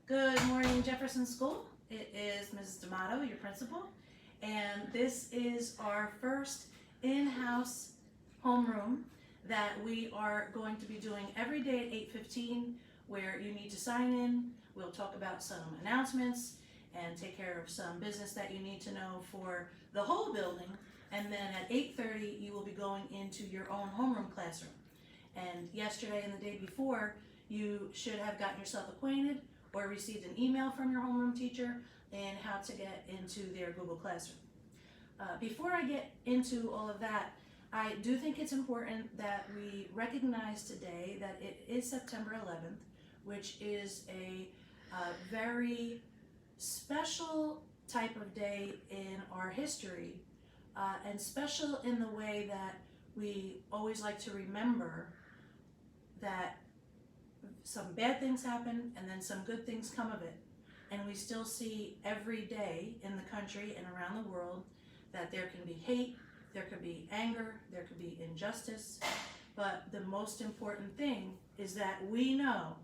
Good morning, Jefferson School. It is Mrs. D'Amato, your principal, and this is our first in-house homeroom that we are going to be doing every day at 8:15, where you need to sign in. We'll talk about some announcements and take care of some business that you need to know for the whole building, and then at 8:30 you will be going into your own homeroom classroom. And yesterday and the day before, you should have gotten yourself acquainted or received an email from your homeroom teacher and how to get into their Google Classroom. Before I get into all of that, I do think it's important that we recognize today that it is September 11th, which is a very special type of day in our history, and special in the way that we always like to remember that some bad things happen and then some good things come of it. And we still see every day in the country and around the world that there can be hate, there could be anger, there could be injustice. But the most important thing is that we know,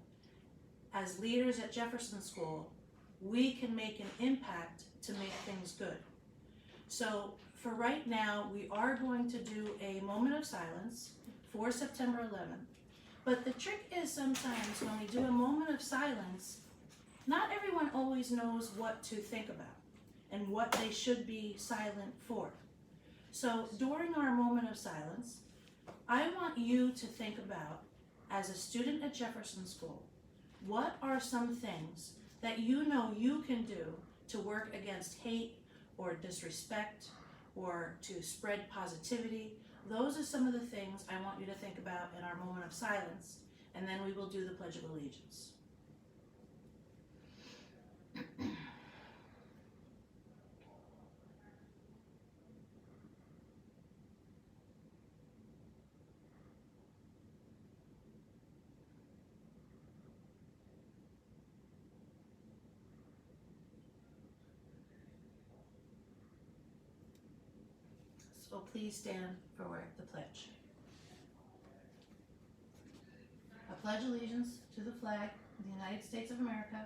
as leaders at Jefferson School, we can make an impact to make things good. So for right now, we are going to do a moment of silence for September 11th. But the trick is sometimes when we do a moment of silence, not everyone always knows what to think about and what they should be silent for. So during our moment of silence, I want you to think about, as a student at Jefferson School, what are some things that you know you can do to work against hate or disrespect or to spread positivity. Those are some of the things I want you to think about in our moment of silence, and then we will do the Pledge of Allegiance. So please stand for the pledge. I pledge allegiance to the flag of the United States of America,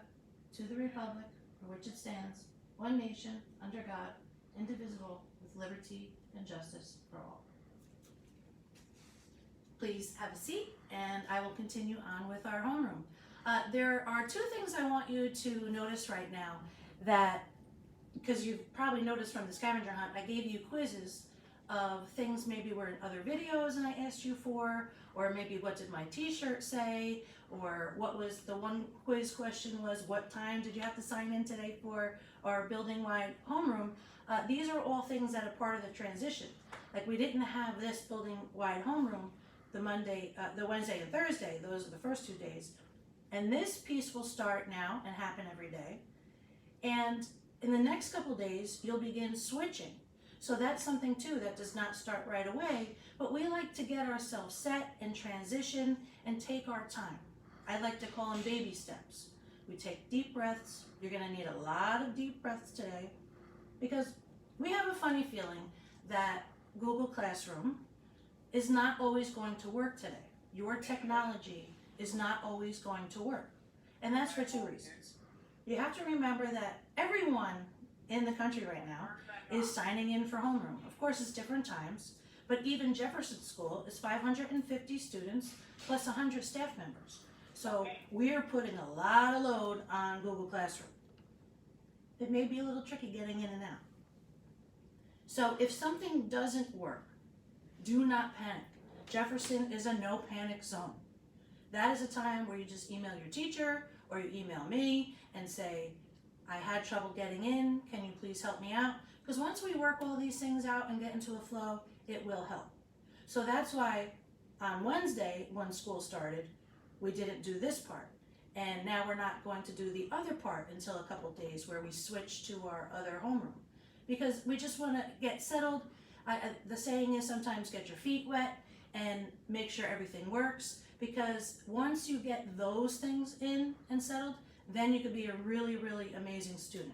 to the republic for which it stands, one nation, under God, indivisible, with liberty and justice for all. Please have a seat, and I will continue on with our homeroom. There are two things I want you to notice right now that, because you've probably noticed from the scavenger hunt, I gave you quizzes of things maybe were in other videos and I asked you for, or maybe what did my t-shirt say, or what was the one quiz question was, what time did you have to sign in today for our building-wide homeroom? These are all things that are part of the transition. Like, we didn't have this building-wide homeroom the Wednesday and Thursday. Those are the first 2 days. And this piece will start now and happen every day. And in the next couple days, you'll begin switching. So that's something too that does not start right away, but we like to get ourselves set and transition and take our time. I like to call them baby steps. We take deep breaths. You're gonna need a lot of deep breaths today, because we have a funny feeling that Google Classroom is not always going to work today. Your technology is not always going to work. And that's for two reasons. You have to remember that everyone in the country right now is signing in for homeroom. Of course, it's different times, but even Jefferson School is 550 students plus 100 staff members. So we're putting a lot of load on Google Classroom. It may be a little tricky getting in and out. So if something doesn't work, do not panic. Jefferson is a no panic zone. That is a time where you just email your teacher or you email me and say, I had trouble getting in, can you please help me out? Because once we work all these things out and get into a flow, it will help. So that's why on Wednesday, when school started, we didn't do this part. And now we're not going to do the other part until a couple days, where we switch to our other homeroom. Because we just want to get settled. The saying is, sometimes get your feet wet and make sure everything works. Because once you get those things in and settled, then you could be a really, really amazing student.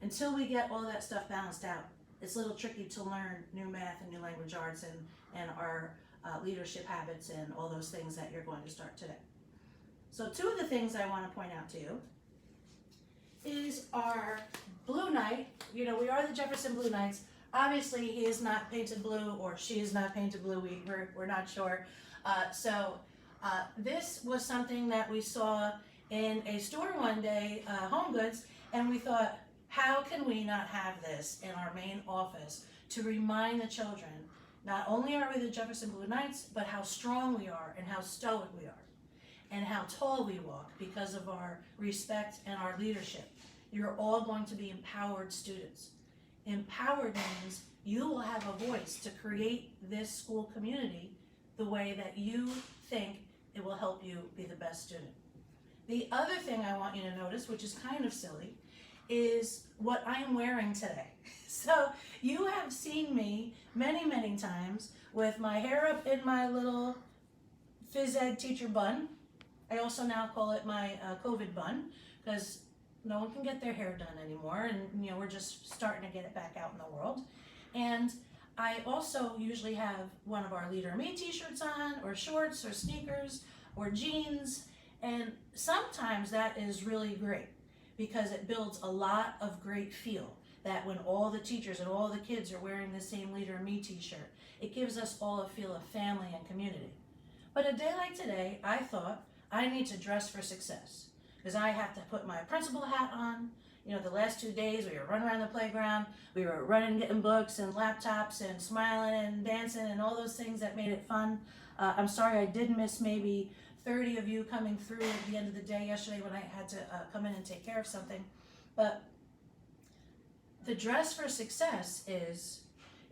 Until we get all that stuff balanced out, it's a little tricky to learn new math and new language arts and our leadership habits and all those things that you're going to start today. So two of the things I want to point out to you is our Blue Knight. You know, we are the Jefferson Blue Knights. Obviously, he is not painted blue, or she is not painted blue. We're not sure. This was something that we saw in a store one day, Home Goods, and we thought, how can we not have this in our main office to remind the children, not only are we the Jefferson Blue Knights, but how strong we are and how stoic we are and how tall we walk because of our respect and our leadership. You're all going to be empowered students. Empowered means you will have a voice to create this school community the way that you think it will help you be the best student. The other thing I want you to notice, which is kind of silly, is what I'm wearing today. So you have seen me many, many times with my hair up in my little phys ed teacher bun. I also now call it my COVID bun, because no one can get their hair done anymore, and you know, we're just starting to get it back out in the world. And I also usually have one of our Leader Me t-shirts on, or shorts, or sneakers, or jeans, and sometimes that is really great because it builds a lot of great feel, that when all the teachers and all the kids are wearing the same Leader Me t-shirt, it gives us all a feel of family and community. But a day like today, I thought I need to dress for success, because I have to put my principal hat on. You know, the last 2 days we were running around the playground, we were running, getting books and laptops and smiling and dancing and all those things that made it fun. I'm sorry I did miss maybe 30 of you coming through at the end of the day yesterday when I had to come in and take care of something. But the dress for success is,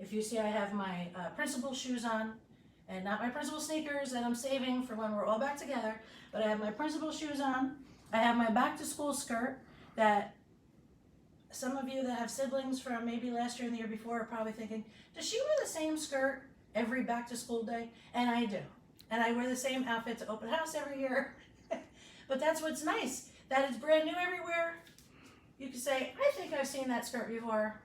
if you see I have my principal shoes on, and not my principal sneakers that I'm saving for when we're all back together, but I have my principal shoes on. I have my back to school skirt that some of you that have siblings from maybe last year and the year before are probably thinking, does she wear the same skirt every back to school day? And I do. And I wear the same outfit to open house every year. But that's what's nice, that it's brand new everywhere. You can say, I think I've seen that skirt before.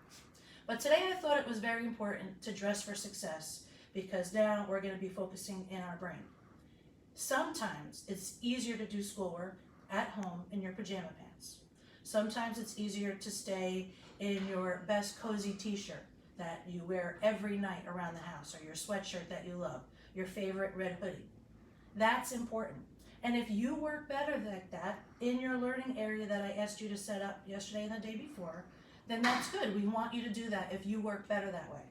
But today I thought it was very important to dress for success, because now we're going to be focusing in our brain. Sometimes it's easier to do schoolwork at home in your pajama pants. Sometimes it's easier to stay in your best cozy t-shirt that you wear every night around the house, or your sweatshirt that you love, your favorite red hoodie. That's important. And if you work better like that in your learning area that I asked you to set up yesterday and the day before, then that's good. We want you to do that if you work better that way.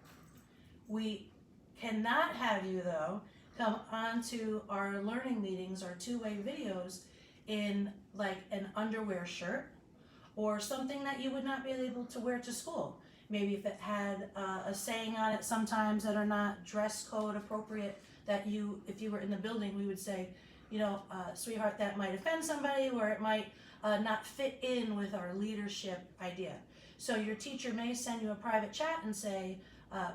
We cannot have you, though, come onto our learning meetings or two-way videos in like an underwear shirt or something that you would not be able to wear to school. Maybe if it had a saying on it sometimes that are not dress code appropriate, that you, if you were in the building, we would say, you know, sweetheart, that might offend somebody, or it might not fit in with our leadership idea. So your teacher may send you a private chat and say,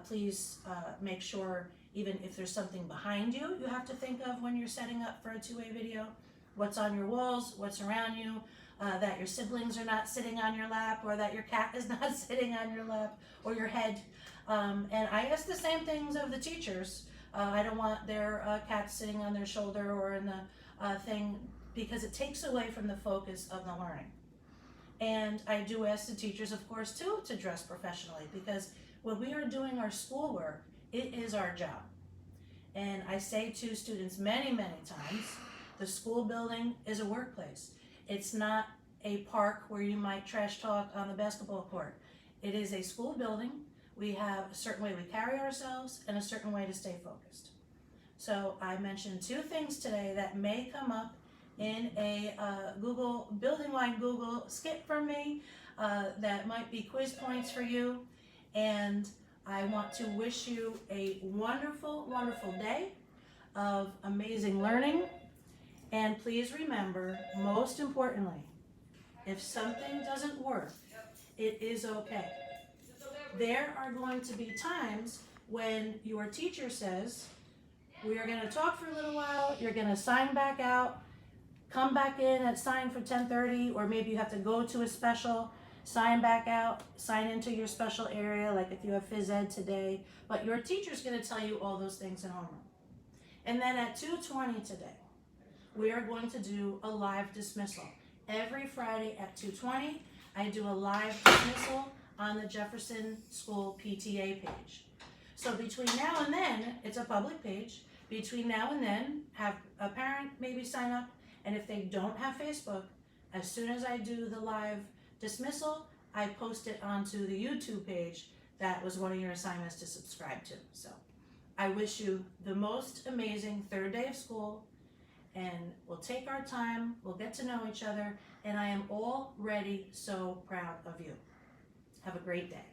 please make sure, even if there's something behind you, you have to think of when you're setting up for a two-way video, what's on your walls, what's around you, that your siblings are not sitting on your lap, or that your cat is not sitting on your lap or your head. And I ask the same things of the teachers. I don't want their cats sitting on their shoulder or in the thing, because it takes away from the focus of the learning. And I do ask the teachers, of course, too, to dress professionally, because when we are doing our schoolwork, it is our job. And I say to students many, many times, the school building is a workplace. It's not a park where you might trash talk on the basketball court. It is a school building. We have a certain way we carry ourselves and a certain way to stay focused. So I mentioned two things today that may come up in a building-wide Google skit from me that might be quiz points for you. And I want to wish you a wonderful, wonderful day of amazing learning. And please remember, most importantly, if something doesn't work, it is okay. There are going to be times when your teacher says, we are going to talk for a little while, you're going to sign back out, come back in at sign for 10:30, or maybe you have to go to a special, sign back out, sign into your special area, like if you have phys ed today, but your teacher's going to tell you all those things in homeroom. And then at 2:20 today, we are going to do a live dismissal. Every Friday at 2:20, I do a live dismissal on the Jefferson School PTA page. So between now and then, it's a public page. Between now and then, have a parent maybe sign up, and if they don't have Facebook, as soon as I do the live dismissal, I post it onto the YouTube page. That was one of your assignments to subscribe to. So I wish you the most amazing third day of school, and we'll take our time, we'll get to know each other, and I am already so proud of you. Have a great day.